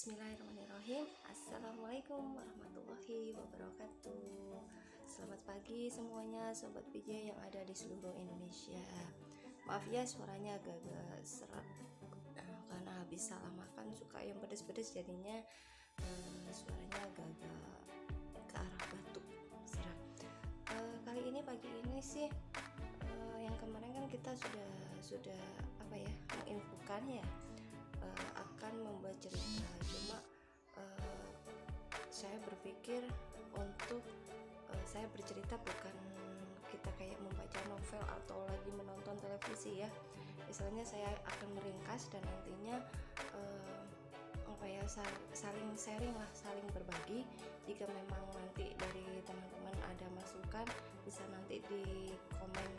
Bismillahirrahmanirrahim. Assalamualaikum warahmatullahi wabarakatuh. Selamat pagi semuanya Sobat PJ yang ada di seluruh Indonesia. Maaf ya suaranya agak-agak serak karena habis salah makan suka yang pedes-pedes, jadinya suaranya agak-agak ke arah batuk serak. Kali ini pagi ini sih yang kemarin kan kita sudah menginfokan ya, akan membuat cerita. Cuma saya berpikir untuk saya bercerita bukan kita kayak membaca novel atau lagi menonton televisi ya. Misalnya saya akan meringkas dan nantinya saling sharing lah, saling berbagi. Jika memang nanti dari teman-teman ada masukan, bisa nanti di komen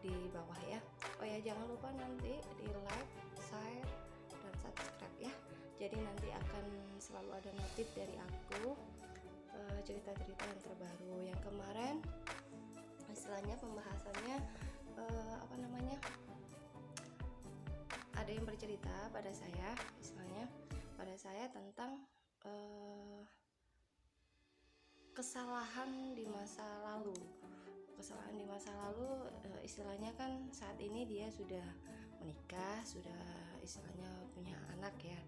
di bawah ya. Oh ya, jangan lupa nanti di like, share, dan subscribe ya. Jadi nanti akan selalu ada notif dari aku cerita-cerita yang terbaru. Yang kemarin istilahnya pembahasannya ada yang bercerita pada saya, istilahnya pada saya tentang kesalahan di masa lalu. Kesalahan di masa lalu, istilahnya kan saat ini dia sudah menikah, sudah istilahnya punya anak ya.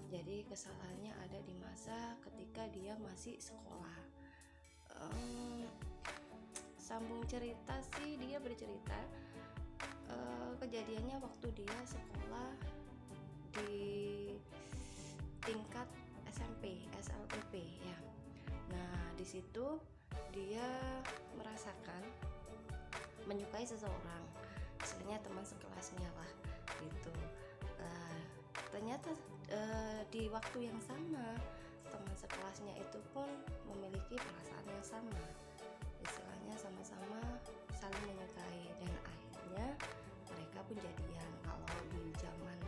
Jadi kesalahannya ada di masa ketika dia masih sekolah. Sambung cerita sih, dia bercerita kejadiannya waktu dia sekolah di tingkat SMP, SLTP ya. Nah, di situ dia merasakan menyukai seseorang, istilahnya teman sekelasnya lah gitu. Ternyata di waktu yang sama teman sekelasnya itu pun memiliki perasaan yang sama, istilahnya sama-sama saling menyukai, dan akhirnya mereka pun jadian. Kalau di zaman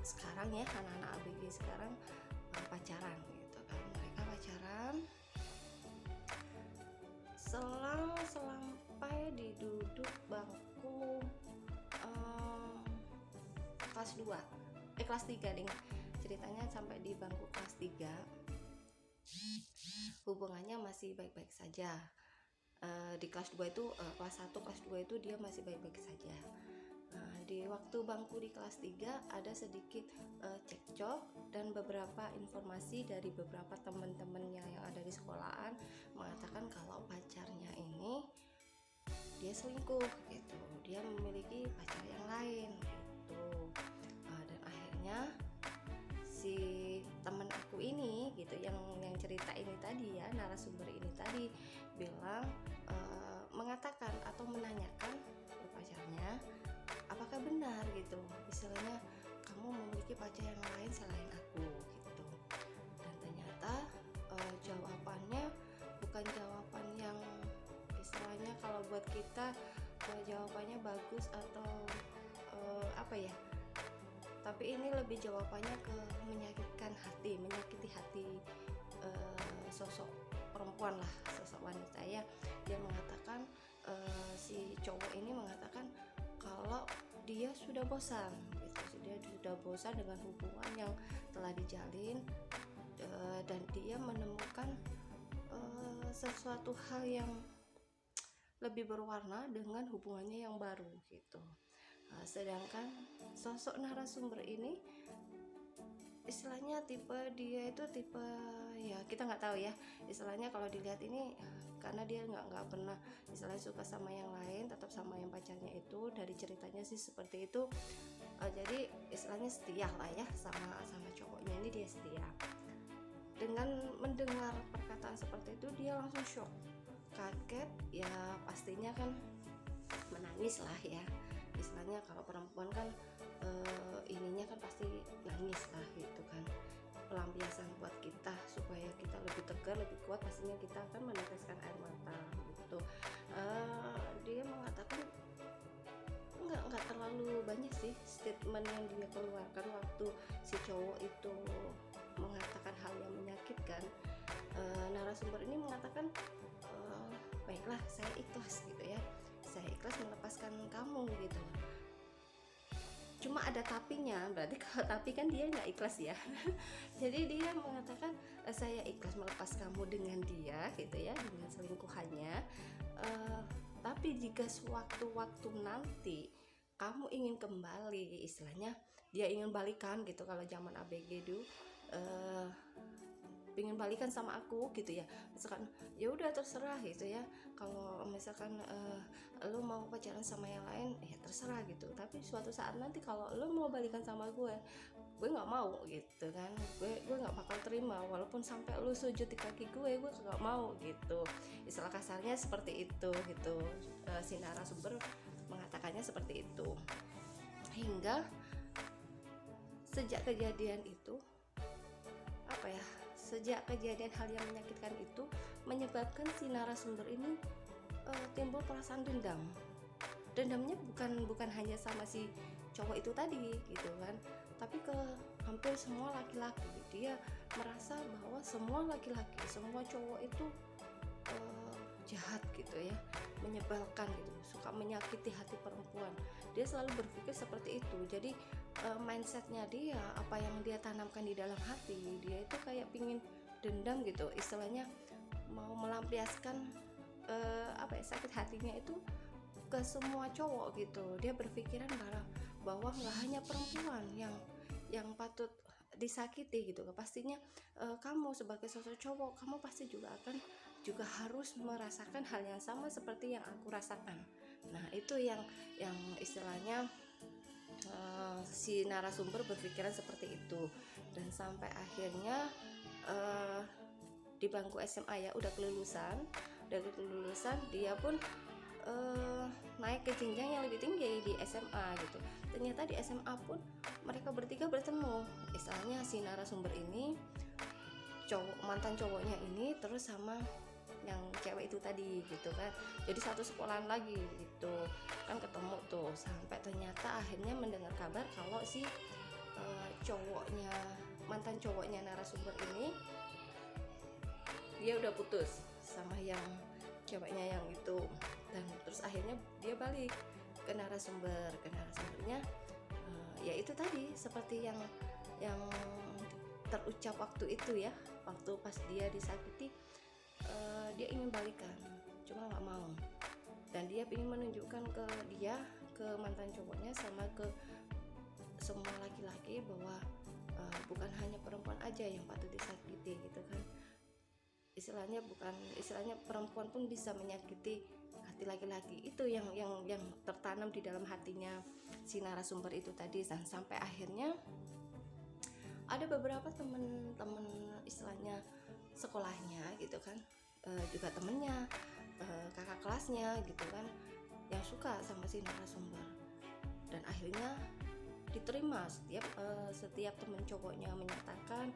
sekarang ya, anak-anak ABG sekarang pacaran gitu kan, mereka pacaran sampai di duduk bangku kelas 3 ding. Ceritanya sampai di bangku kelas 3 hubungannya masih baik-baik saja. Di kelas 2 itu kelas 1 kelas 2 itu dia masih baik-baik saja. Di waktu bangku di kelas 3 ada sedikit cekcok, dan beberapa informasi dari beberapa teman-temannya yang ada di sekolahan mengatakan kalau pacarnya ini dia selingkuh gitu, dia memiliki pacar yang lain gitu. Dan akhirnya si teman aku ini gitu, yang cerita ini tadi ya, narasumber ini tadi bilang, mengatakan atau menanyakan ke pacarnya, apakah benar gitu, istilahnya kamu memiliki pacar yang lain selain aku gitu. Dan ternyata jawabannya bukan jawaban yang istilahnya kalau buat kita jawabannya bagus atau tapi ini lebih jawabannya ke menyakiti hati sosok perempuan lah, sosok wanita ya. Dia mengatakan, si cowok ini mengatakan kalau dia sudah bosan gitu, dia sudah bosan dengan hubungan yang telah dijalin, dan dia menemukan sesuatu hal yang lebih berwarna dengan hubungannya yang baru gitu. Sedangkan sosok narasumber ini istilahnya dia itu tipe ya, kita nggak tahu ya, istilahnya kalau dilihat ini karena dia nggak pernah istilahnya suka sama yang lain, tetap sama yang pacarnya itu. Dari ceritanya sih seperti itu. Jadi istilahnya setia lah ya sama cowoknya ini, dia setia. Dengan mendengar perkataan seperti itu dia langsung shock, kaget ya, pastinya kan menangis lah ya. Istilahnya kalau perempuan kan ininya kan pasti nangis lah gitu kan, pelampiasan buat kita supaya kita lebih tegar, lebih kuat, pastinya kita akan meneteskan air mata gitu. Dia mengatakan nggak terlalu banyak sih statement yang dia keluarkan waktu si cowok itu mengatakan hal yang menyakitkan. Narasumber ini mengatakan, baiklah saya ikhlas gitu ya, saya ikhlas melepaskan kamu gitu. cuma ada tapinya, berarti kalau tapi kan dia nggak ikhlas ya. Jadi dia mengatakan, saya ikhlas melepas kamu dengan dia gitu ya, dengan selingkuhannya, tapi jika sewaktu-waktu nanti kamu ingin kembali, istilahnya dia ingin balikan gitu, kalau zaman ABG dulu pengen balikan sama aku gitu ya, misalkan ya udah terserah gitu ya, kalau misalkan lo mau pacaran sama yang lain ya terserah gitu, tapi suatu saat nanti kalau lo mau balikan sama gue nggak mau gitu kan, gue nggak bakal terima, walaupun sampai lo sujud di kaki gue nggak mau gitu, istilah kasarnya seperti itu gitu. Si narasumber mengatakannya seperti itu, hingga sejak kejadian itu apa ya, sejak kejadian hal yang menyakitkan itu menyebabkan si narasumber ini timbul perasaan dendam. Dendamnya bukan hanya sama si cowok itu tadi gitu kan, tapi ke hampir semua laki-laki. Dia merasa bahwa semua laki-laki, semua cowok itu jahat gitu ya, menyebalkan gitu, suka menyakiti hati perempuan. Dia selalu berpikir seperti itu. Jadi mindsetnya dia, apa yang dia tanamkan di dalam hati, dia itu kayak pingin dendam gitu, istilahnya mau melampiaskan apa ya, sakit hatinya itu ke semua cowok gitu. Dia berpikiran bahwa nggak hanya perempuan yang patut disakiti gitu. Pastinya kamu sebagai sosok cowok, kamu pasti juga harus merasakan hal yang sama seperti yang aku rasakan. Nah itu yang istilahnya si narasumber berpikiran seperti itu, dan sampai akhirnya di bangku SMA ya, udah kelulusan dia pun naik ke jenjang yang lebih tinggi di SMA gitu. Ternyata di SMA pun mereka bertiga bertemu, istilahnya si narasumber ini, mantan cowoknya ini, terus sama yang cewek itu tadi gitu kan, jadi satu sekolahan lagi gitu kan, ketemu tuh, sampai ternyata akhirnya mendengar kabar kalau si mantan cowoknya narasumber ini dia udah putus sama yang ceweknya yang itu, dan terus akhirnya dia balik ke narasumbernya, ya itu tadi seperti yang terucap waktu itu ya, waktu pas dia disakiti, dia ingin balikan cuma nggak mau, dan dia ingin menunjukkan ke mantan cowoknya sama ke semua laki-laki bahwa bukan hanya perempuan aja yang patut disakiti gitu kan, istilahnya perempuan pun bisa menyakiti hati laki-laki. Itu yang tertanam di dalam hatinya si narasumber itu tadi, dan sampai akhirnya ada beberapa teman-teman istilahnya sekolahnya gitu kan, juga temennya, kakak kelasnya gitu kan, yang suka sama si narasumber, dan akhirnya diterima. Setiap temen cowoknya menyatakan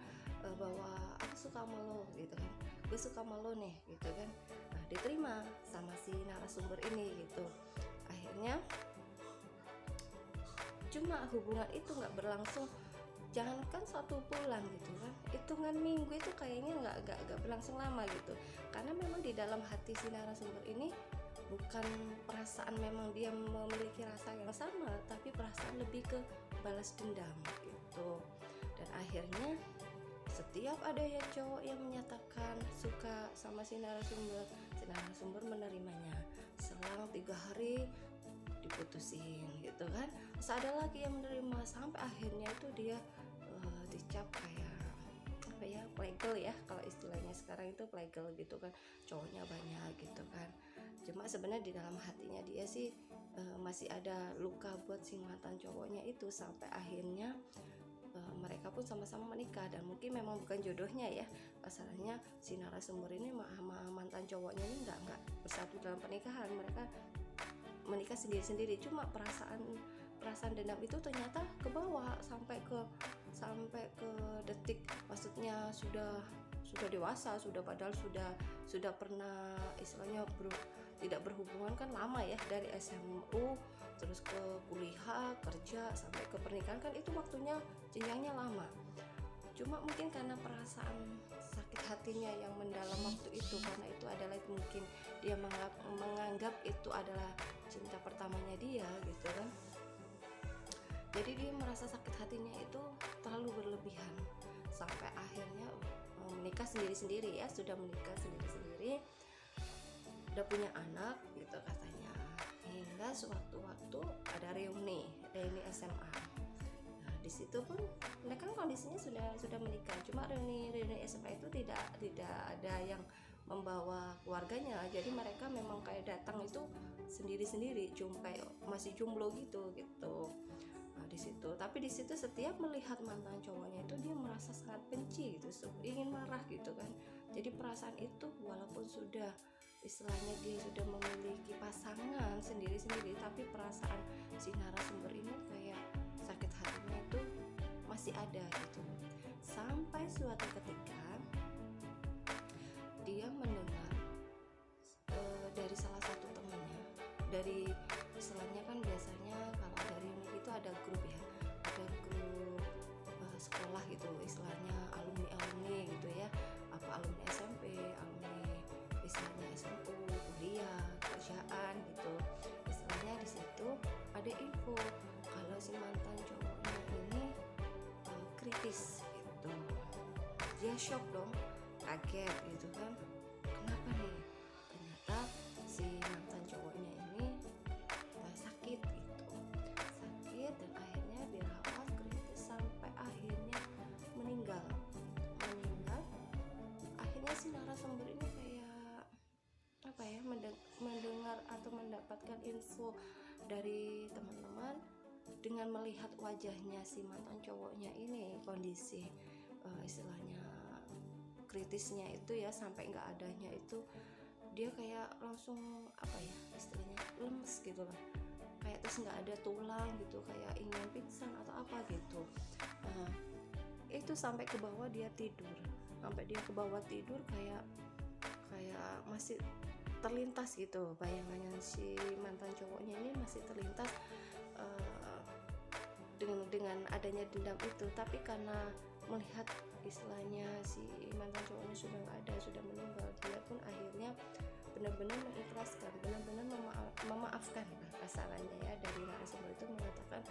bahwa aku suka sama lo gitu kan, gue suka sama lo nih gitu kan, nah, diterima sama si narasumber ini gitu. Akhirnya cuma hubungan itu nggak berlangsung, jangankan 1 bulan gitu kan, hitungan minggu itu kayaknya nggak berlangsung lama gitu, karena memang di dalam hati si narasumber ini bukan perasaan memang dia memiliki rasa yang sama, tapi perasaan lebih ke balas dendam gitu. Dan akhirnya setiap ada yang cowok yang menyatakan suka sama si narasumber menerimanya, selang 3 hari diputusin gitu kan, terus ada lagi yang menerima, sampai akhirnya itu dia dicap kayak apa ya, playgirl ya, kalau istilahnya sekarang itu playgirl gitu kan, cowoknya banyak gitu kan. Cuma sebenarnya di dalam hatinya dia sih masih ada luka buat si mantan cowoknya itu, sampai akhirnya mereka pun sama-sama menikah, dan mungkin memang bukan jodohnya ya, pasalnya si narasumber ini sama mantan cowoknya ini nggak bersatu dalam pernikahan, mereka menikah sendiri-sendiri. Cuma perasaan dendam itu ternyata kebawa sampai ke detik, maksudnya sudah dewasa, padahal sudah pernah istilahnya tidak berhubungan kan lama ya, dari SMU terus ke kuliah, kerja, sampai ke pernikahan kan, itu waktunya jenjangnya lama. Cuma mungkin karena perasaan sakit hatinya yang mendalam waktu itu, karena itu adalah mungkin dia menganggap itu adalah cinta pertamanya dia gitu kan. Jadi dia merasa sakit hatinya itu terlalu berlebihan sampai akhirnya menikah sendiri-sendiri ya, sudah menikah sendiri-sendiri, udah punya anak gitu katanya. Hingga sewaktu-waktu ada reuni SMA. Nah, di situ pun mereka kan kondisinya sudah menikah, cuma reuni SMA itu tidak ada yang membawa keluarganya. Jadi mereka memang kayak datang itu sendiri-sendiri, kayak masih jomblo gitu. Nah, tapi di situ setiap melihat mantan cowoknya itu dia merasa sangat benci gitu, ingin marah gitu kan. Jadi perasaan itu walaupun sudah istilahnya dia sudah memiliki pasangan sendiri-sendiri, tapi perasaan si narasumber ini kayak sakit hatinya itu masih ada gitu. Sampai suatu ketika dia mendengar dari salah satu temannya, dari istilahnya kan biasanya kalau dari ini itu ada grup ya, ada grup sekolah gitu, istilahnya alumni gitu ya, apa alumni SMP, alumni istilahnya SMU, kuliah, kerjaan gitu. Istilahnya di situ ada info kalau si mantan cowoknya ini kritis gitu. Dia shock dong, kaget gitu kan, kenapa nih? Ternyata si mantan cowoknya ini sakit gitu, sakit dan akhirnya dirawat kritis sampai akhirnya meninggal. Akhirnya si narasumber ini kayak apa ya, mendengar atau mendapatkan info dari teman-teman dengan melihat wajahnya si mantan cowoknya ini, kondisi istilahnya kritisnya itu ya, sampai nggak adanya itu, dia kayak langsung apa ya istilahnya lemes gitu lah, kayak terus nggak ada tulang gitu, kayak ingin pingsan atau apa gitu. Itu sampai ke bawah dia tidur, kayak masih terlintas gitu bayangannya si mantan cowoknya ini, masih terlintas dengan adanya dendam itu. Tapi karena melihat istilahnya si mantan cowoknya sudah nggak ada, sudah meninggal, dia pun akhirnya benar-benar mengikhlaskan, benar-benar memaafkan kasarannya ya. Dari narasumber itu mengatakan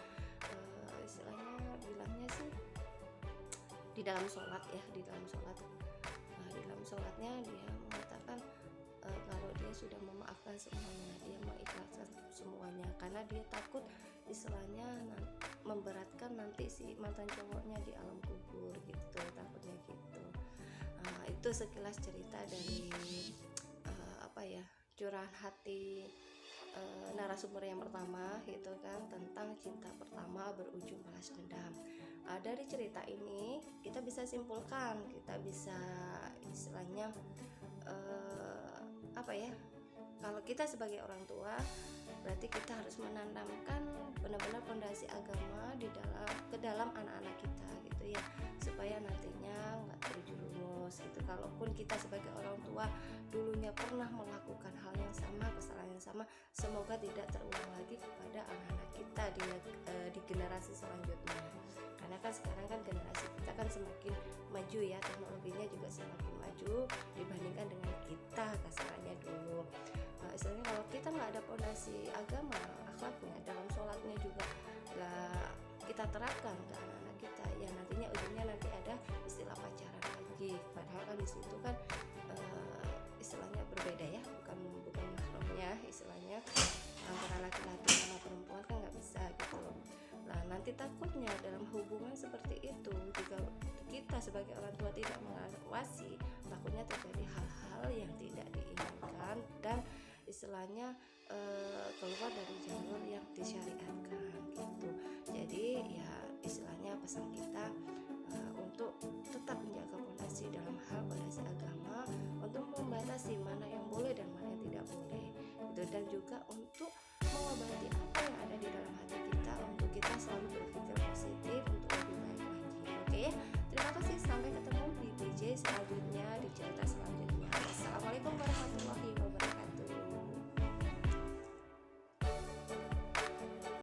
istilahnya bilangnya sih di dalam sholat ya, di dalam sholatnya dia mengatakan kalau dia sudah memaafkan semuanya, dia mengikhlaskan semuanya, karena dia takut istilahnya memberatkan nanti si mantan cowoknya di alam kubur gitu, takutnya gitu. Itu sekilas cerita dari curahan hati narasumber yang pertama gitu kan, tentang cinta pertama berujung balas dendam. Dari cerita ini kita bisa simpulkan, kita bisa istilahnya kalau kita sebagai orang tua berarti kita harus menanamkan benar-benar fondasi agama ke dalam anak-anak kita gitu ya, supaya nantinya nggak terjerumus gitu. Kalaupun kita sebagai orang tua dulunya pernah melakukan hal yang sama, kesalahan yang sama, semoga tidak terulang lagi kepada anak-anak kita di generasi selanjutnya. Karena kan sekarang kan generasi kita kan semakin maju ya, teknologinya juga semakin maju dibandingkan dengan kita kasarannya dulu. Istilahnya kalau kita nggak ada fondasi agama, akhlaknya, dalam sholatnya juga nggak kita terapkan ke anak-anak kita, ya nantinya ujungnya nanti ada istilah pacaran lagi. Padahal kan di situ kan istilahnya berbeda ya, bukan mahramnya istilahnya, antara laki-laki sama perempuan kan nggak bisa gitu. Nah nanti takutnya dalam hubungan seperti itu, jika kita sebagai orang tua tidak mengawasi, takutnya terjadi hal-hal yang tidak diinginkan dan istilahnya keluar dari jalur yang disyariatkan gitu. Jadi ya istilahnya pesan kita untuk tetap menjaga fondasi dalam hal fondasi agama, untuk membatasi mana yang boleh dan mana yang tidak boleh gitu, dan juga untuk mengobati apa yang ada di dalam hati kita, untuk kita selalu berpikir positif untuk lebih baik lagi. Oke, terima kasih, sampai ketemu di PJ selanjutnya, di cerita selanjutnya. Assalamualaikum warahmatullahi wabarakatuh.